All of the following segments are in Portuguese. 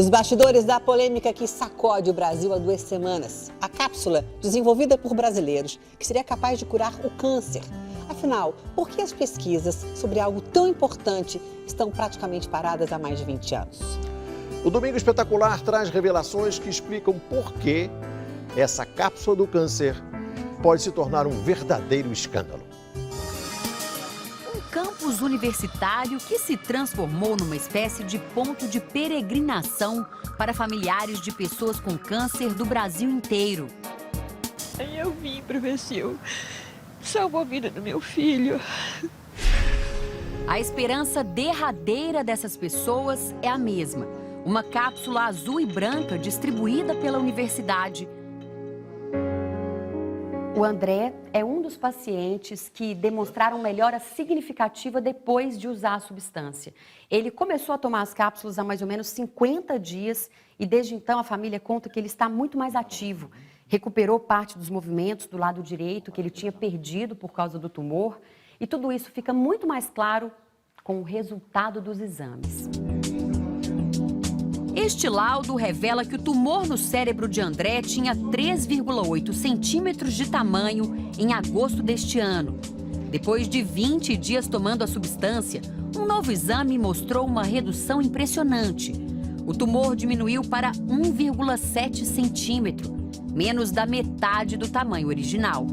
Os bastidores da polêmica que sacode o Brasil há 2 semanas. A cápsula desenvolvida por brasileiros que seria capaz de curar o câncer. Afinal, por que as pesquisas sobre algo tão importante estão praticamente paradas há mais de 20 anos? O Domingo Espetacular traz revelações que explicam por que essa cápsula do câncer pode se tornar um verdadeiro escândalo. Um campus universitário que se transformou numa espécie de ponto de peregrinação para familiares de pessoas com câncer do Brasil inteiro. Eu vim para ver se eu salvo a vida do meu filho. A esperança derradeira dessas pessoas é a mesma. Uma cápsula azul e branca distribuída pela universidade. O André é um dos pacientes que demonstraram melhora significativa depois de usar a substância. Ele começou a tomar as cápsulas há mais ou menos 50 dias e desde então a família conta que ele está muito mais ativo. Recuperou parte dos movimentos do lado direito que ele tinha perdido por causa do tumor e tudo isso fica muito mais claro com o resultado dos exames. Este laudo revela que o tumor no cérebro de André tinha 3,8 centímetros de tamanho em agosto deste ano. Depois de 20 dias tomando a substância, um novo exame mostrou uma redução impressionante. O tumor diminuiu para 1,7 centímetro, menos da metade do tamanho original.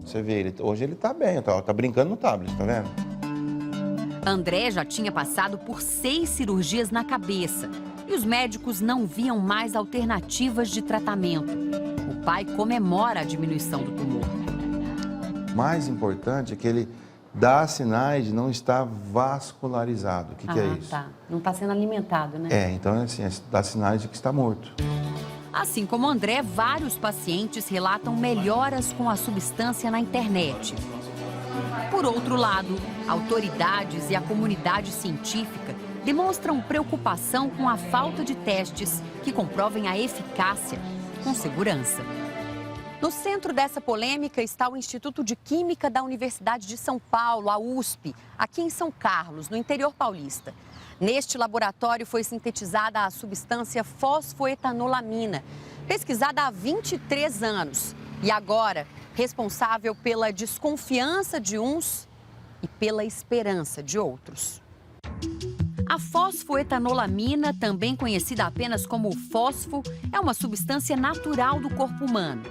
Você vê, hoje ele tá bem, tá brincando no tablet, tá vendo? André já tinha passado por 6 cirurgias na cabeça e os médicos não viam mais alternativas de tratamento. O pai comemora a diminuição do tumor. Mais importante é que ele dá sinais de não estar vascularizado. O que é isso? Tá. Não está sendo alimentado, né? Então assim, dá sinais de que está morto. Assim como André, vários pacientes relatam melhoras com a substância na internet. Por outro lado, autoridades e a comunidade científica demonstram preocupação com a falta de testes que comprovem a eficácia com segurança. No centro dessa polêmica está o Instituto de Química da Universidade de São Paulo, a USP, aqui em São Carlos, no interior paulista. Neste laboratório foi sintetizada a substância fosfoetanolamina, pesquisada há 23 anos e agora responsável pela desconfiança de uns e pela esperança de outros. A fosfoetanolamina, também conhecida apenas como fósforo, é uma substância natural do corpo humano.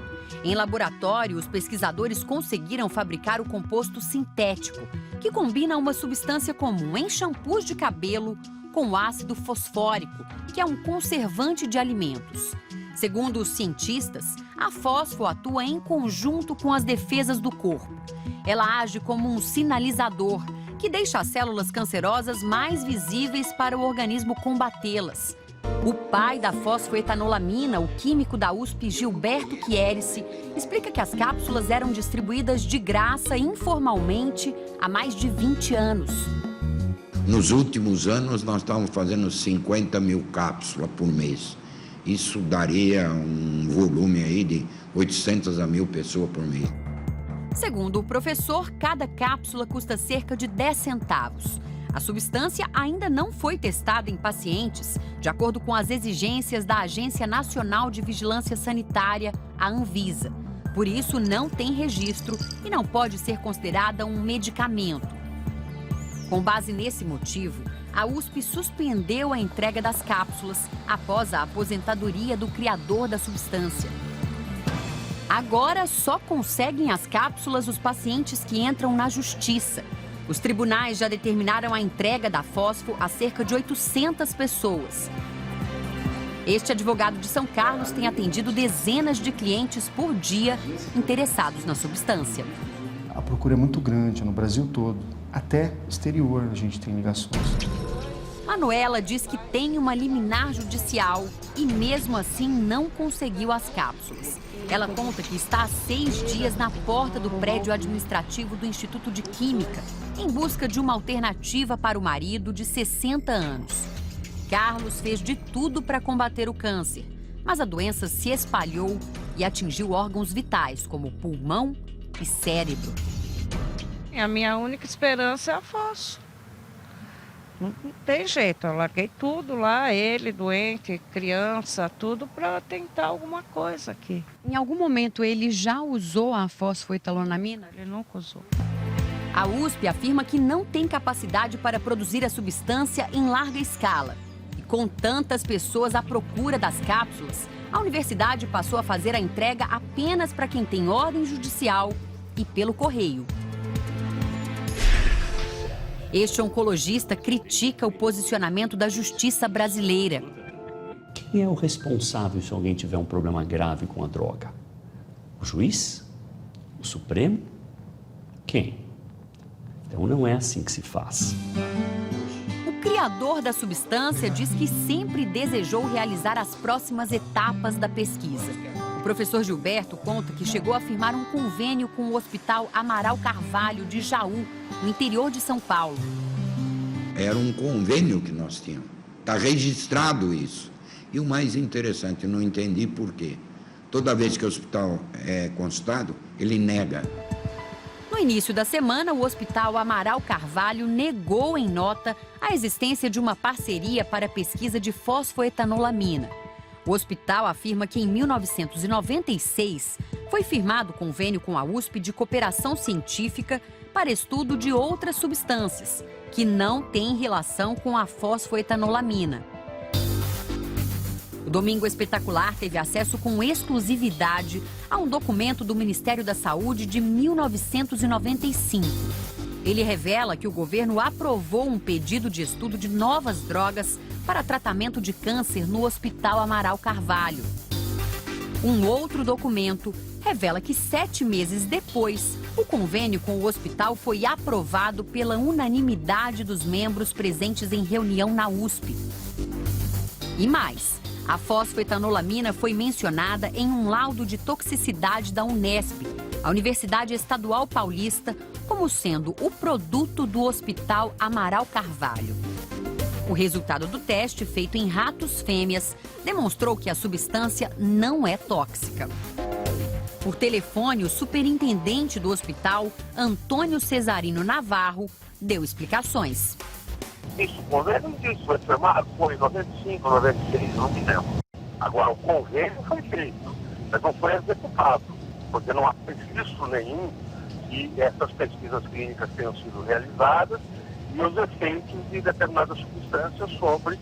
Em laboratório, os pesquisadores conseguiram fabricar o composto sintético, que combina uma substância comum em shampoos de cabelo com o ácido fosfórico, que é um conservante de alimentos. Segundo os cientistas, a fósforo atua em conjunto com as defesas do corpo. Ela age como um sinalizador, que deixa as células cancerosas mais visíveis para o organismo combatê-las. O pai da fosfoetanolamina, o químico da USP, Gilberto Chierici, explica que as cápsulas eram distribuídas de graça informalmente há mais de 20 anos. Nos últimos anos, nós estávamos fazendo 50 mil cápsulas por mês. Isso daria um volume aí de 800 a 1.000 pessoas por mês. Segundo o professor, cada cápsula custa cerca de 10 centavos. A substância ainda não foi testada em pacientes, de acordo com as exigências da Agência Nacional de Vigilância Sanitária, a Anvisa. Por isso, não tem registro e não pode ser considerada um medicamento. Com base nesse motivo, a USP suspendeu a entrega das cápsulas após a aposentadoria do criador da substância. Agora só conseguem as cápsulas os pacientes que entram na justiça. Os tribunais já determinaram a entrega da fósforo a cerca de 800 pessoas. Este advogado de São Carlos tem atendido dezenas de clientes por dia interessados na substância. A procura é muito grande no Brasil todo, até exterior a gente tem ligações. Manuela diz que tem uma liminar judicial e mesmo assim não conseguiu as cápsulas. Ela conta que está há 6 dias na porta do prédio administrativo do Instituto de Química, em busca de uma alternativa para o marido de 60 anos. Carlos fez de tudo para combater o câncer, mas a doença se espalhou e atingiu órgãos vitais, como pulmão e cérebro. A minha única esperança é a fósforo. Não tem jeito, eu larguei tudo lá, ele doente, criança, tudo para tentar alguma coisa aqui. Em algum momento ele já usou a fosfoetalonamina? Ele nunca usou. A USP afirma que não tem capacidade para produzir a substância em larga escala. E com tantas pessoas à procura das cápsulas, a universidade passou a fazer a entrega apenas para quem tem ordem judicial e pelo correio. Este oncologista critica o posicionamento da justiça brasileira. Quem é o responsável se alguém tiver um problema grave com a droga? O juiz? O Supremo? Quem? Então não é assim que se faz. O criador da substância diz que sempre desejou realizar as próximas etapas da pesquisa. O professor Gilberto conta que chegou a firmar um convênio com o Hospital Amaral Carvalho de Jaú, no interior de São Paulo. Era um convênio que nós tínhamos. Está registrado isso. E o mais interessante, não entendi por quê. Toda vez que o hospital é consultado, ele nega. No início da semana, o Hospital Amaral Carvalho negou em nota a existência de uma parceria para a pesquisa de fosfoetanolamina. O hospital afirma que em 1996 foi firmado convênio com a USP de cooperação científica para estudo de outras substâncias, que não têm relação com a fosfoetanolamina. O Domingo Espetacular teve acesso com exclusividade a um documento do Ministério da Saúde de 1995. Ele revela que o governo aprovou um pedido de estudo de novas drogas para tratamento de câncer no Hospital Amaral Carvalho. Um outro documento revela que 7 meses depois, o convênio com o hospital foi aprovado pela unanimidade dos membros presentes em reunião na USP. E mais, a fosfoetanolamina foi mencionada em um laudo de toxicidade da Unesp, a Universidade Estadual Paulista, como sendo o produto do Hospital Amaral Carvalho. O resultado do teste, feito em ratos fêmeas, demonstrou que a substância não é tóxica. Por telefone, o superintendente do hospital, Antônio Cesarino Navarro, deu explicações. Isso, o convênio disso foi firmado, foi em 95, 96, não me lembro. Agora, o convênio foi feito, mas não foi executado, porque não há registro nenhum que essas pesquisas clínicas tenham sido realizadas e os efeitos de determinadas substâncias sobre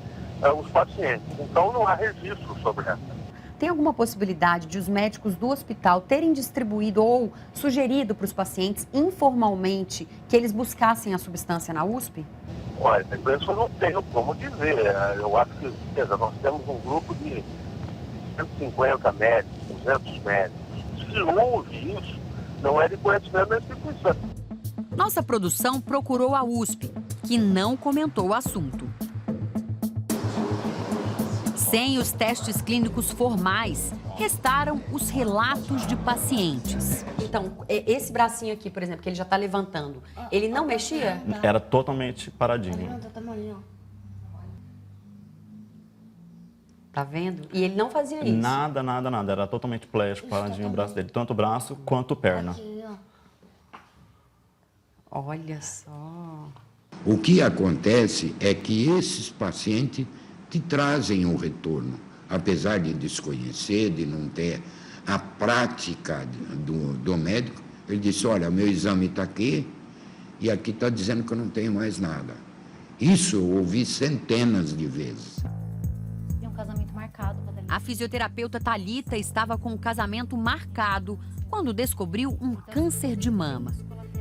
os pacientes. Então, não há registro sobre essa. Tem alguma possibilidade de os médicos do hospital terem distribuído ou sugerido para os pacientes informalmente que eles buscassem a substância na USP? Olha, isso eu não tenho como dizer. Eu acho que nós temos um grupo de 150 médicos, 200 médicos. Se houve isso, não é de conhecimento da instituição. Nossa produção procurou a USP, que não comentou o assunto. Sem os testes clínicos formais, restaram os relatos de pacientes. Então, esse bracinho aqui, por exemplo, que ele já está levantando, ele não mexia? Era totalmente paradinho. Tá vendo? E ele não fazia isso? Nada. Era totalmente plástico, paradinho o braço dele. Tanto o braço quanto perna. Olha só. O que acontece é que esses pacientes te trazem um retorno, apesar de desconhecer, de não ter a prática do médico. Ele disse, olha, meu exame está aqui e aqui está dizendo que eu não tenho mais nada. Isso eu ouvi centenas de vezes. E um casamento marcado. A fisioterapeuta Thalita estava com o casamento marcado quando descobriu um câncer de mama.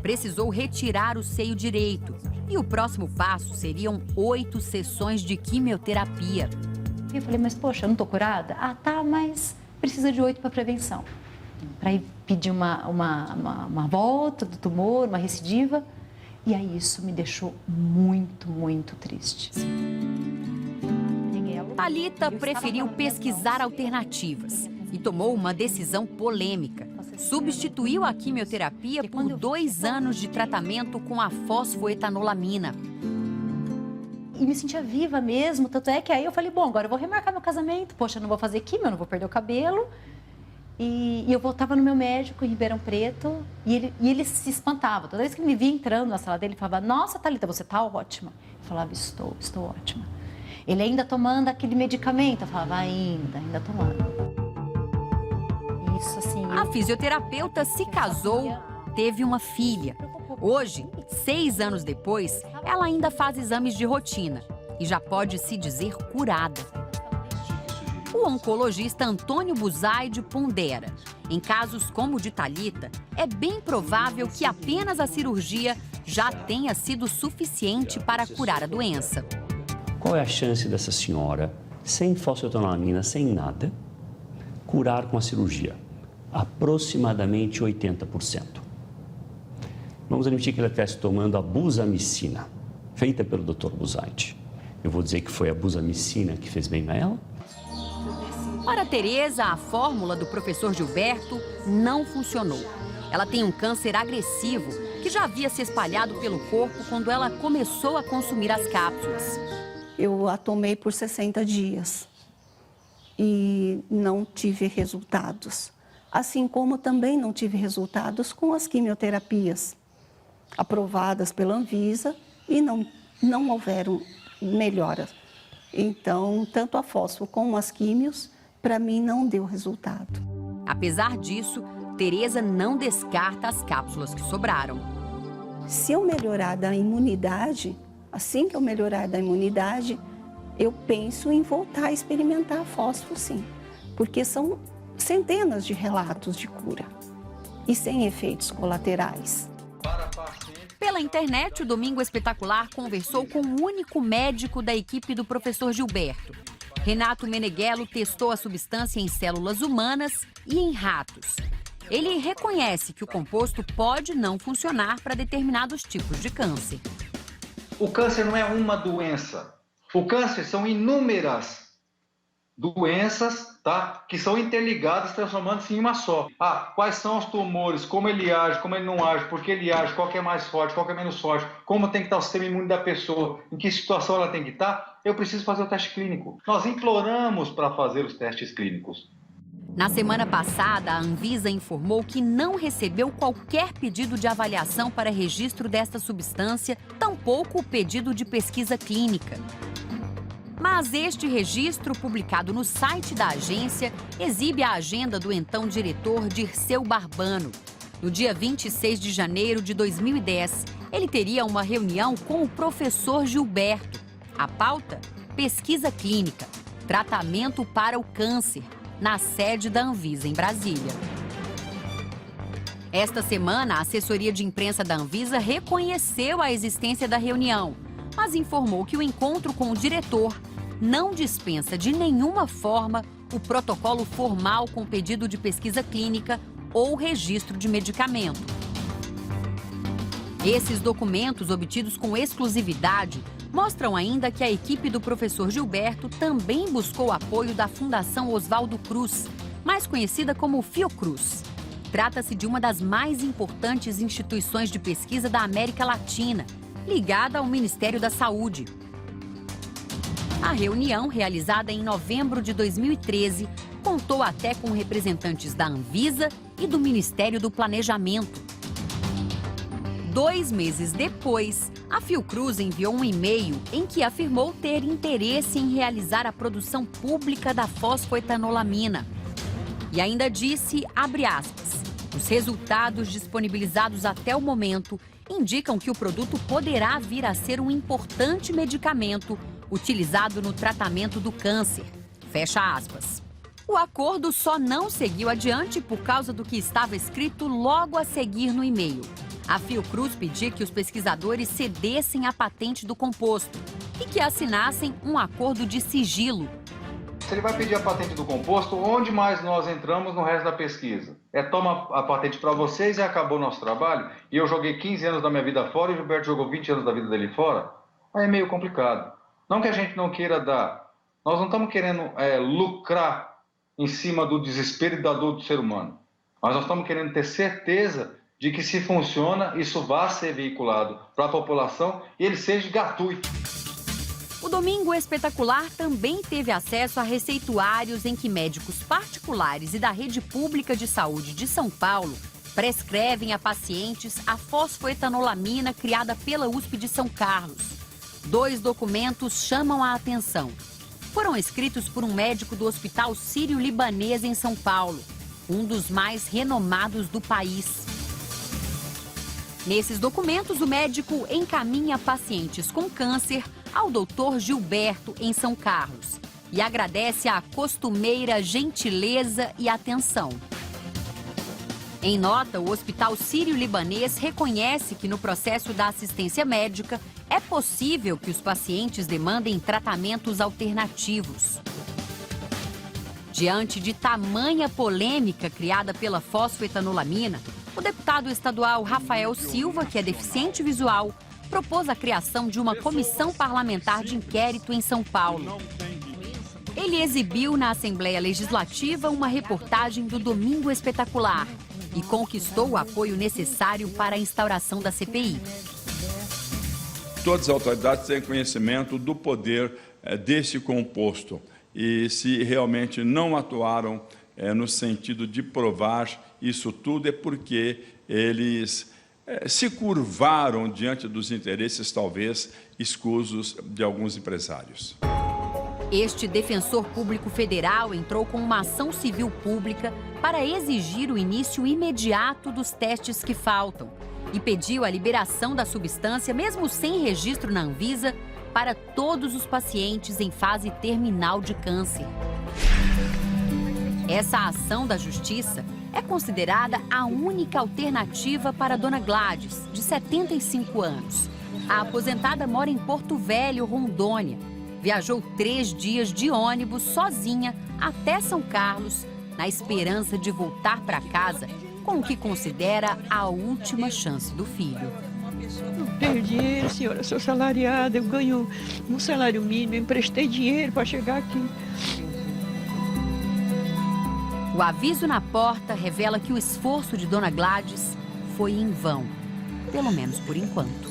Precisou retirar o seio direito. E o próximo passo seriam 8 sessões de quimioterapia. Eu falei, mas poxa, eu não tô curada? Ah, tá, mas precisa de 8 para prevenção. Para ir pedir uma volta do tumor, uma recidiva. E aí isso me deixou muito triste. Thalita preferiu pesquisar alternativas e tomou uma decisão polêmica. Substituiu a quimioterapia por 2 anos de tratamento com a fosfoetanolamina. E me sentia viva mesmo, tanto é que aí eu falei, bom, agora eu vou remarcar meu casamento. Poxa, eu não vou fazer quimio, eu não vou perder o cabelo. E eu voltava no meu médico em Ribeirão Preto e ele se espantava. Toda vez que ele me via entrando na sala dele, ele falava, nossa, Thalita, você tá ótima. Eu falava, estou ótima. Ele ainda tomando aquele medicamento? Eu falava, ainda tomando. Isso, assim... A fisioterapeuta se casou, teve uma filha. Hoje, 6 anos depois, ela ainda faz exames de rotina e já pode se dizer curada. O oncologista Antônio Buzaide pondera. Em casos como o de Thalita, é bem provável que apenas a cirurgia já tenha sido suficiente para curar a doença. Qual é a chance dessa senhora, sem fosfetanolamina, sem nada, curar com a cirurgia? Aproximadamente 80%. Vamos admitir que ela estivesse tomando a busamicina, feita pelo Dr. Buzaide. Eu vou dizer que foi a busamicina que fez bem a ela? Para Tereza, a fórmula do professor Gilberto não funcionou. Ela tem um câncer agressivo que já havia se espalhado pelo corpo quando ela começou a consumir as cápsulas. Eu a tomei por 60 dias e não tive resultados. Assim como também não tive resultados com as quimioterapias aprovadas pela Anvisa e não houveram melhoras. Então, tanto a fósforo como as químios, para mim, não deu resultado. Apesar disso, Tereza não descarta as cápsulas que sobraram. Se eu melhorar da imunidade, assim que eu melhorar da imunidade, eu penso em voltar a experimentar a fósforo, sim. Porque são centenas de relatos de cura e sem efeitos colaterais. Pela internet, o Domingo Espetacular conversou com o único médico da equipe do professor Gilberto. Renato Meneghello testou a substância em células humanas e em ratos. Ele reconhece que o composto pode não funcionar para determinados tipos de câncer. O câncer não é uma doença. O câncer são inúmeras doenças, tá? Que são interligadas, transformando-se em uma só. Quais são os tumores, como ele age, como ele não age, por que ele age, qual que é mais forte, qual que é menos forte, como tem que estar o sistema imune da pessoa, em que situação ela tem que estar, eu preciso fazer o teste clínico. Nós imploramos para fazer os testes clínicos. Na semana passada, a Anvisa informou que não recebeu qualquer pedido de avaliação para registro desta substância, tampouco o pedido de pesquisa clínica. Mas este registro, publicado no site da agência, exibe a agenda do então diretor Dirceu Barbano. No dia 26 de janeiro de 2010, ele teria uma reunião com o professor Gilberto. A pauta? Pesquisa clínica, tratamento para o câncer, na sede da Anvisa em Brasília. Esta semana, a assessoria de imprensa da Anvisa reconheceu a existência da reunião, mas informou que o encontro com o diretor não dispensa de nenhuma forma o protocolo formal com pedido de pesquisa clínica ou registro de medicamento. Esses documentos, obtidos com exclusividade, mostram ainda que a equipe do professor Gilberto também buscou apoio da Fundação Oswaldo Cruz, mais conhecida como Fiocruz. Trata-se de uma das mais importantes instituições de pesquisa da América Latina, ligada ao Ministério da Saúde. A reunião, realizada em novembro de 2013, contou até com representantes da Anvisa e do Ministério do Planejamento. 2 meses depois, a Fiocruz enviou um e-mail em que afirmou ter interesse em realizar a produção pública da fosfoetanolamina. E ainda disse, abre aspas, os resultados disponibilizados até o momento indicam que o produto poderá vir a ser um importante medicamento utilizado no tratamento do câncer. Fecha aspas. O acordo só não seguiu adiante por causa do que estava escrito logo a seguir no e-mail. A Fiocruz pedia que os pesquisadores cedessem a patente do composto e que assinassem um acordo de sigilo. Se ele vai pedir a patente do composto, onde mais nós entramos no resto da pesquisa? Toma a patente para vocês e acabou o nosso trabalho? E eu joguei 15 anos da minha vida fora e o Gilberto jogou 20 anos da vida dele fora? Aí é meio complicado. Não que a gente não queira dar. Nós não estamos querendo lucrar em cima do desespero e da dor do ser humano. Mas nós estamos querendo ter certeza de que se funciona, isso vai ser veiculado para a população e ele seja gratuito. O Domingo Espetacular também teve acesso a receituários em que médicos particulares e da rede pública de saúde de São Paulo prescrevem a pacientes a fosfoetanolamina criada pela USP de São Carlos. 2 documentos chamam a atenção. Foram escritos por um médico do Hospital Sírio-Libanês em São Paulo, um dos mais renomados do país. Nesses documentos, o médico encaminha pacientes com câncer ao Dr. Gilberto, em São Carlos, e agradece a costumeira gentileza e atenção. Em nota, o Hospital Sírio-Libanês reconhece que no processo da assistência médica é possível que os pacientes demandem tratamentos alternativos. Diante de tamanha polêmica criada pela fosfetanolamina, o deputado estadual Rafael Silva, que é deficiente visual, propôs a criação de uma comissão parlamentar de inquérito em São Paulo. Ele exibiu na Assembleia Legislativa uma reportagem do Domingo Espetacular e conquistou o apoio necessário para a instauração da CPI. Todas as autoridades têm conhecimento do poder desse composto e se realmente não atuaram no sentido de provar isso tudo é porque eles se curvaram diante dos interesses, talvez, escusos de alguns empresários. Este defensor público federal entrou com uma ação civil pública para exigir o início imediato dos testes que faltam e pediu a liberação da substância, mesmo sem registro na Anvisa, para todos os pacientes em fase terminal de câncer. Essa ação da Justiça é considerada a única alternativa para a dona Gladys, de 75 anos. A aposentada mora em Porto Velho, Rondônia. Viajou 3 dias de ônibus sozinha até São Carlos, na esperança de voltar para casa com o que considera a última chance do filho. Eu tenho dinheiro, senhora, sou salariada, eu ganho um salário mínimo, eu emprestei dinheiro para chegar aqui. O aviso na porta revela que o esforço de dona Gladys foi em vão, pelo menos por enquanto.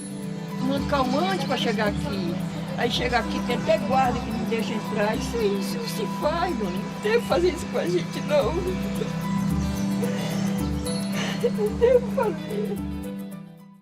Muito calmante para chegar aqui. Aí chega aqui, tem até guarda que não deixa entrar. Isso não se faz, dona. Não deve fazer isso com a gente, não. Não devo fazer.